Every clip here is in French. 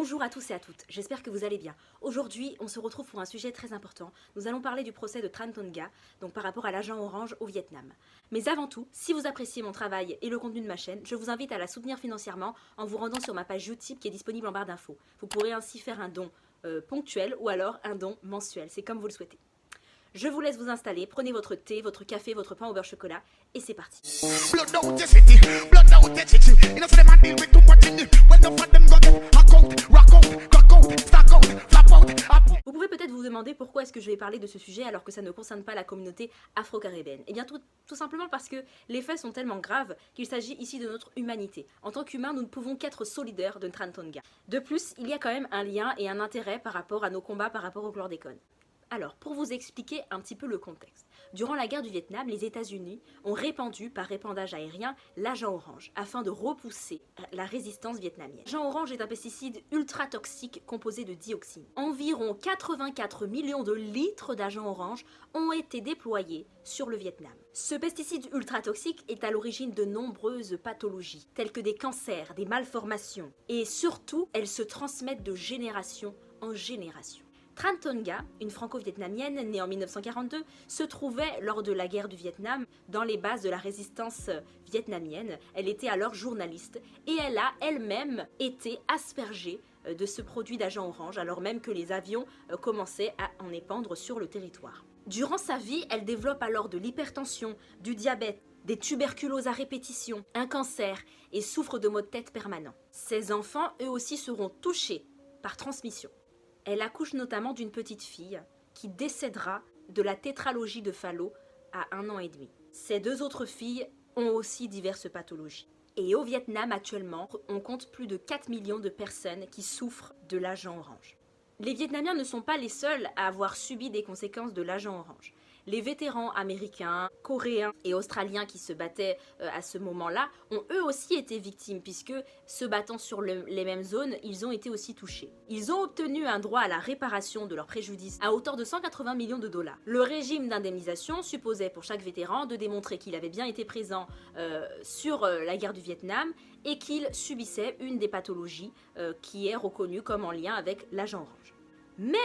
Bonjour à tous et à toutes, j'espère que vous allez bien. Aujourd'hui, on se retrouve pour un sujet très important. Nous allons parler du procès de Tran Ton Nga, donc par rapport à l'agent orange au Vietnam. Mais avant tout, si vous appréciez mon travail et le contenu de ma chaîne, je vous invite à la soutenir financièrement en vous rendant sur ma page YouTube qui est disponible en barre d'infos. Vous pourrez ainsi faire un don ponctuel ou alors un don mensuel, c'est comme vous le souhaitez. Je vous laisse vous installer, prenez votre thé, votre café, votre pain au beurre chocolat et c'est parti. Vous pouvez peut-être vous demander pourquoi est-ce que je vais parler de ce sujet alors que ça ne concerne pas la communauté afro-caribéenne. Eh bien tout simplement parce que les faits sont tellement graves qu'il s'agit ici de notre humanité. En tant qu'humains, nous ne pouvons qu'être solidaires de Tran Ton Nga. De plus, il y a quand même un lien et un intérêt par rapport à nos combats, par rapport au chlordécone. Alors, pour vous expliquer un petit peu le contexte. Durant la guerre du Vietnam, les États-Unis ont répandu par répandage aérien l'agent orange afin de repousser la résistance vietnamienne. L'agent orange est un pesticide ultra toxique composé de dioxine. Environ 84 millions de litres d'agent orange ont été déployés sur le Vietnam. Ce pesticide ultra toxique est à l'origine de nombreuses pathologies, telles que des cancers, des malformations, et surtout, elles se transmettent de génération en génération. Tran Ton Nga, une franco-vietnamienne née en 1942, se trouvait lors de la guerre du Vietnam dans les bases de la résistance vietnamienne. Elle était alors journaliste et elle a elle-même été aspergée de ce produit d'agent orange alors même que les avions commençaient à en épandre sur le territoire. Durant sa vie, elle développe alors de l'hypertension, du diabète, des tuberculoses à répétition, un cancer et souffre de maux de tête permanents. Ses enfants, eux aussi, seront touchés par transmission. Elle accouche notamment d'une petite fille qui décédera de la tétralogie de Fallot à 1 an et demi. Ces deux autres filles ont aussi diverses pathologies. Et au Vietnam actuellement, on compte plus de 4 millions de personnes qui souffrent de l'agent orange. Les Vietnamiens ne sont pas les seuls à avoir subi des conséquences de l'agent orange. Les vétérans américains, coréens et australiens qui se battaient à ce moment-là ont eux aussi été victimes puisque, se battant sur les mêmes zones, ils ont été aussi touchés. Ils ont obtenu un droit à la réparation de leurs préjudices à hauteur de 180 millions de dollars. Le régime d'indemnisation supposait pour chaque vétéran de démontrer qu'il avait bien été présent sur la guerre du Vietnam et qu'il subissait une des pathologies qui est reconnue comme en lien avec l'agent orange. Mais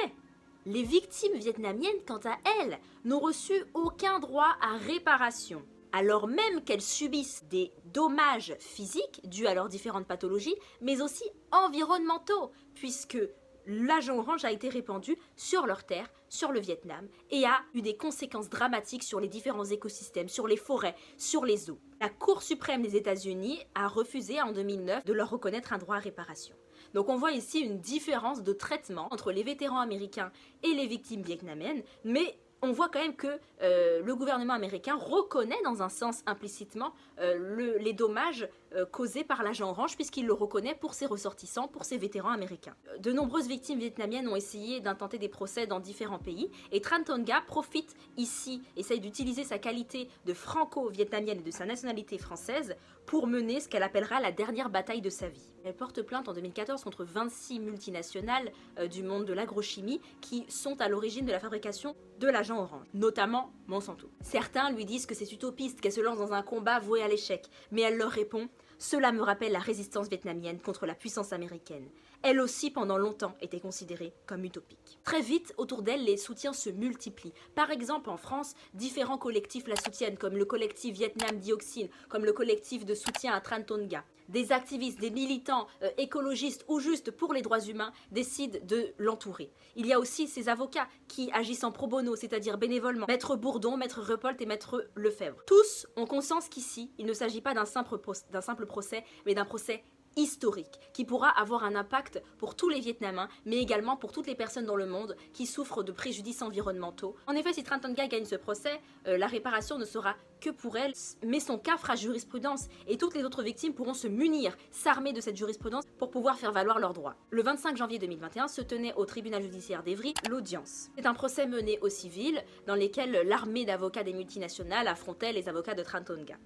les victimes vietnamiennes, quant à elles, n'ont reçu aucun droit à réparation, alors même qu'elles subissent des dommages physiques dus à leurs différentes pathologies, mais aussi environnementaux, puisque l'agent orange a été répandu sur leur terre, sur le Vietnam, et a eu des conséquences dramatiques sur les différents écosystèmes, sur les forêts, sur les eaux. La Cour suprême des États-Unis a refusé en 2009 de leur reconnaître un droit à réparation. Donc on voit ici une différence de traitement entre les vétérans américains et les victimes vietnamiennes, mais on voit quand même que le gouvernement américain reconnaît dans un sens implicitement les dommages causés par l'agent orange puisqu'il le reconnaît pour ses ressortissants, pour ses vétérans américains. De nombreuses victimes vietnamiennes ont essayé d'intenter des procès dans différents pays et Tran Ton Nga profite ici, essaye d'utiliser sa qualité de franco-vietnamienne et de sa nationalité française pour mener ce qu'elle appellera la dernière bataille de sa vie. Elle porte plainte en 2014 contre 26 multinationales du monde de l'agrochimie qui sont à l'origine de la fabrication de l'agent orange, notamment Monsanto. Certains lui disent que c'est utopiste, qu'elle se lance dans un combat voué à l'échec, mais elle leur répond « Cela me rappelle la résistance vietnamienne contre la puissance américaine. Elle aussi, pendant longtemps, était considérée comme utopique. » Très vite, autour d'elle, les soutiens se multiplient. Par exemple, en France, différents collectifs la soutiennent, comme le collectif Vietnam Dioxine, comme le collectif de soutien à Tran Ton Nga. Des activistes, des militants écologistes ou juste pour les droits humains décident de l'entourer. Il y a aussi ces avocats qui agissent en pro bono, c'est-à-dire bénévolement. Maître Bourdon, Maître Repolt et Maître Lefebvre. Tous ont conscience qu'ici, il ne s'agit pas d'un simple procès, mais d'un procès historique, qui pourra avoir un impact pour tous les Vietnamiens, mais également pour toutes les personnes dans le monde qui souffrent de préjudices environnementaux. En effet, si Tran Ton Nga gagne ce procès, la réparation ne sera que pour elle, mais son cas fera jurisprudence et toutes les autres victimes pourront se munir, s'armer de cette jurisprudence pour pouvoir faire valoir leurs droits. Le 25 janvier 2021 se tenait au tribunal judiciaire d'Evry l'audience. C'est un procès mené au civil dans lequel l'armée d'avocats des multinationales affrontait les avocats de Tran Ton Nga.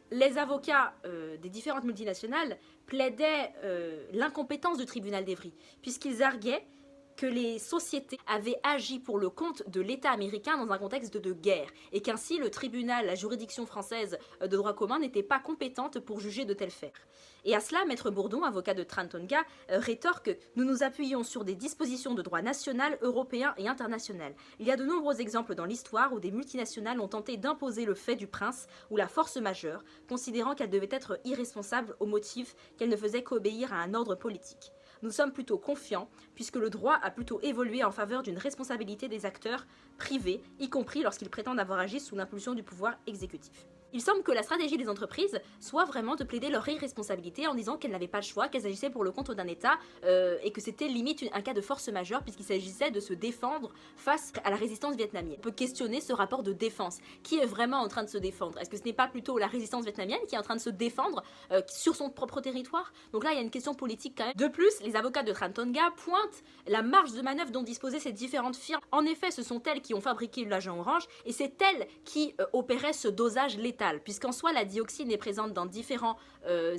Les avocats des différentes multinationales plaidaient l'incompétence du tribunal d'Evry, puisqu'ils arguaient que les sociétés avaient agi pour le compte de l'État américain dans un contexte de guerre, et qu'ainsi le tribunal, la juridiction française de droit commun n'était pas compétente pour juger de tels faits. Et à cela, Maître Bourdon, avocat de Tran Tonga, rétorque « Nous nous appuyons sur des dispositions de droit national, européen et international. Il y a de nombreux exemples dans l'histoire où des multinationales ont tenté d'imposer le fait du prince ou la force majeure, considérant qu'elle devait être irresponsable au motif qu'elle ne faisait qu'obéir à un ordre politique. Nous sommes plutôt confiants, puisque le droit a plutôt évolué en faveur d'une responsabilité des acteurs privés, y compris lorsqu'ils prétendent avoir agi sous l'impulsion du pouvoir exécutif. » Il semble que la stratégie des entreprises soit vraiment de plaider leur irresponsabilité en disant qu'elles n'avaient pas le choix, qu'elles agissaient pour le compte d'un État et que c'était limite un cas de force majeure puisqu'il s'agissait de se défendre face à la résistance vietnamienne. On peut questionner ce rapport de défense. Qui est vraiment en train de se défendre? Est-ce que ce n'est pas plutôt la résistance vietnamienne qui est en train de se défendre sur son propre territoire? Donc là, il y a une question politique quand même. De plus, les avocats de Tran Tonga pointent la marge de manœuvre dont disposaient ces différentes firmes. En effet, ce sont elles qui ont fabriqué l'agent orange et c'est elles qui opéraient ce dosage létal. Puisqu'en soi la dioxine est présente dans différents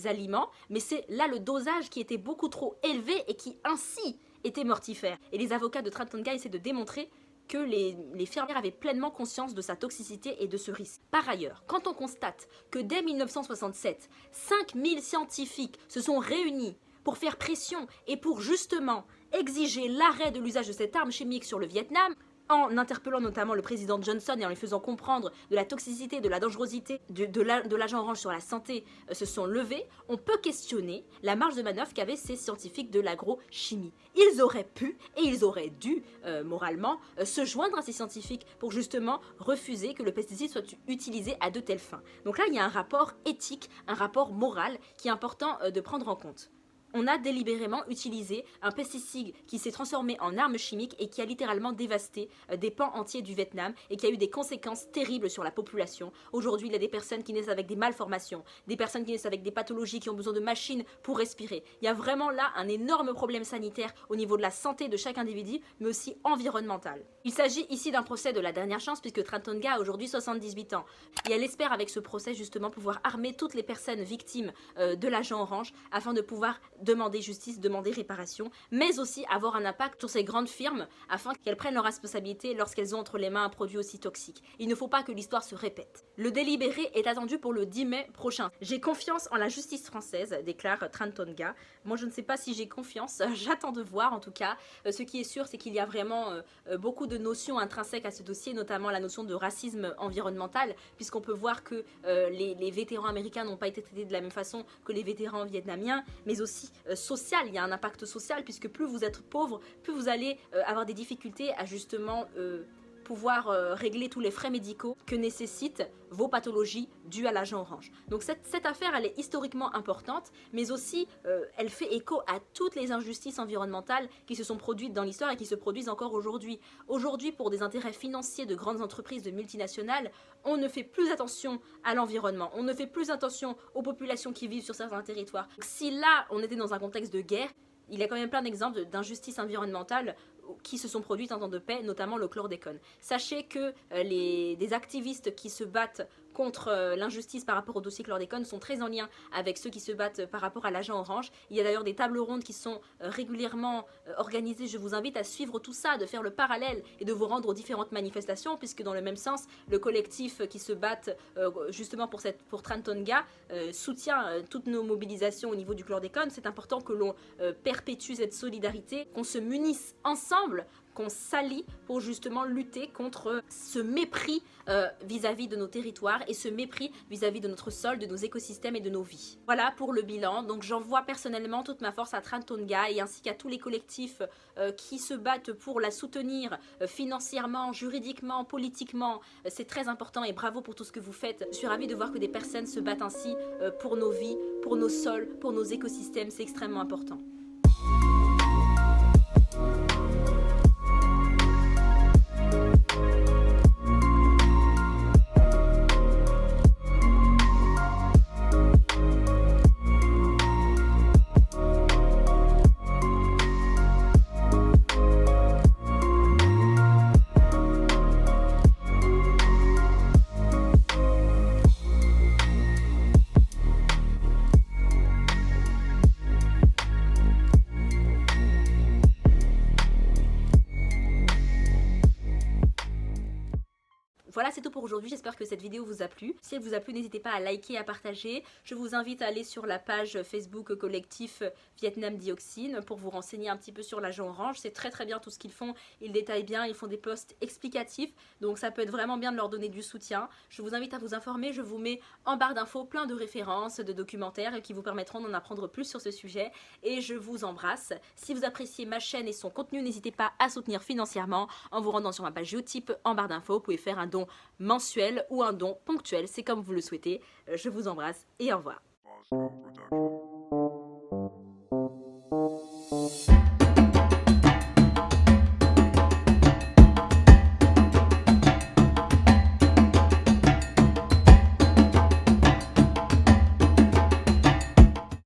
aliments, mais c'est là le dosage qui était beaucoup trop élevé et qui ainsi était mortifère. Et les avocats de Tran Tonga essaient de démontrer que les fermières avaient pleinement conscience de sa toxicité et de ce risque. Par ailleurs, quand on constate que dès 1967, 5000 scientifiques se sont réunis pour faire pression et pour justement exiger l'arrêt de l'usage de cette arme chimique sur le Vietnam, en interpellant notamment le président Johnson et en lui faisant comprendre de la toxicité, de la dangerosité de l'agent orange sur la santé se sont levés, on peut questionner la marge de manœuvre qu'avaient ces scientifiques de l'agrochimie. Ils auraient pu et ils auraient dû, moralement, se joindre à ces scientifiques pour justement refuser que le pesticide soit utilisé à de telles fins. Donc là, il y a un rapport éthique, un rapport moral qui est important de prendre en compte. On a délibérément utilisé un pesticide qui s'est transformé en arme chimique et qui a littéralement dévasté des pans entiers du Vietnam et qui a eu des conséquences terribles sur la population. Aujourd'hui, il y a des personnes qui naissent avec des malformations, des personnes qui naissent avec des pathologies, qui ont besoin de machines pour respirer. Il y a vraiment là un énorme problème sanitaire au niveau de la santé de chaque individu, mais aussi environnemental. Il s'agit ici d'un procès de la dernière chance puisque Tran Tonga a aujourd'hui 78 ans. Et elle espère avec ce procès justement pouvoir armer toutes les personnes victimes de l'agent orange afin de pouvoir demander justice, demander réparation, mais aussi avoir un impact sur ces grandes firmes afin qu'elles prennent leurs responsabilités lorsqu'elles ont entre les mains un produit aussi toxique. Il ne faut pas que l'histoire se répète. Le délibéré est attendu pour le 10 mai prochain. J'ai confiance en la justice française, déclare Tran Tonga. Moi, je ne sais pas si j'ai confiance, j'attends de voir en tout cas. Ce qui est sûr, c'est qu'il y a vraiment beaucoup de notions intrinsèques à ce dossier, notamment la notion de racisme environnemental, puisqu'on peut voir que les vétérans américains n'ont pas été traités de la même façon que les vétérans vietnamiens, mais aussi social, il y a un impact social puisque plus vous êtes pauvre, plus vous allez avoir des difficultés à justement pouvoir régler tous les frais médicaux que nécessitent vos pathologies dues à l'agent orange. Donc cette affaire, elle est historiquement importante, mais aussi elle fait écho à toutes les injustices environnementales qui se sont produites dans l'histoire et qui se produisent encore aujourd'hui. Aujourd'hui, pour des intérêts financiers de grandes entreprises, de multinationales, on ne fait plus attention à l'environnement, on ne fait plus attention aux populations qui vivent sur certains territoires. Donc, si là, on était dans un contexte de guerre, il y a quand même plein d'exemples d'injustices environnementales qui se sont produites en temps de paix, notamment le chlordécone. Sachez que des activistes qui se battent contre l'injustice par rapport au dossier chlordécone sont très en lien avec ceux qui se battent par rapport à l'agent orange. Il y a d'ailleurs des tables rondes qui sont régulièrement organisées. Je vous invite à suivre tout ça, de faire le parallèle et de vous rendre aux différentes manifestations, puisque dans le même sens, le collectif qui se bat justement pour Tran Tonga soutient toutes nos mobilisations au niveau du chlordécone. C'est important que l'on perpétue cette solidarité, qu'on se munisse ensemble, qu'on s'allie pour justement lutter contre ce mépris vis-à-vis de nos territoires et ce mépris vis-à-vis de notre sol, de nos écosystèmes et de nos vies. Voilà pour le bilan. Donc j'envoie personnellement toute ma force à Tran Tonga et ainsi qu'à tous les collectifs qui se battent pour la soutenir financièrement, juridiquement, politiquement. C'est très important et bravo pour tout ce que vous faites. Je suis ravie de voir que des personnes se battent ainsi pour nos vies, pour nos sols, pour nos écosystèmes. C'est extrêmement important. Voilà, c'est tout pour aujourd'hui, j'espère que cette vidéo vous a plu. Si elle vous a plu, n'hésitez pas à liker, à partager. Je vous invite à aller sur la page Facebook collectif Vietnam Dioxine pour vous renseigner un petit peu sur l'agent orange. C'est très bien tout ce qu'ils font, ils détaillent bien, ils font des posts explicatifs, donc ça peut être vraiment bien de leur donner du soutien. Je vous invite à vous informer, je vous mets en barre d'infos plein de références, de documentaires qui vous permettront d'en apprendre plus sur ce sujet, et je vous embrasse. Si vous appréciez ma chaîne et son contenu, n'hésitez pas à soutenir financièrement en vous rendant sur ma page Utip en barre d'infos. Vous pouvez faire un don mensuel ou un don ponctuel, c'est comme vous le souhaitez. Je vous embrasse et au revoir.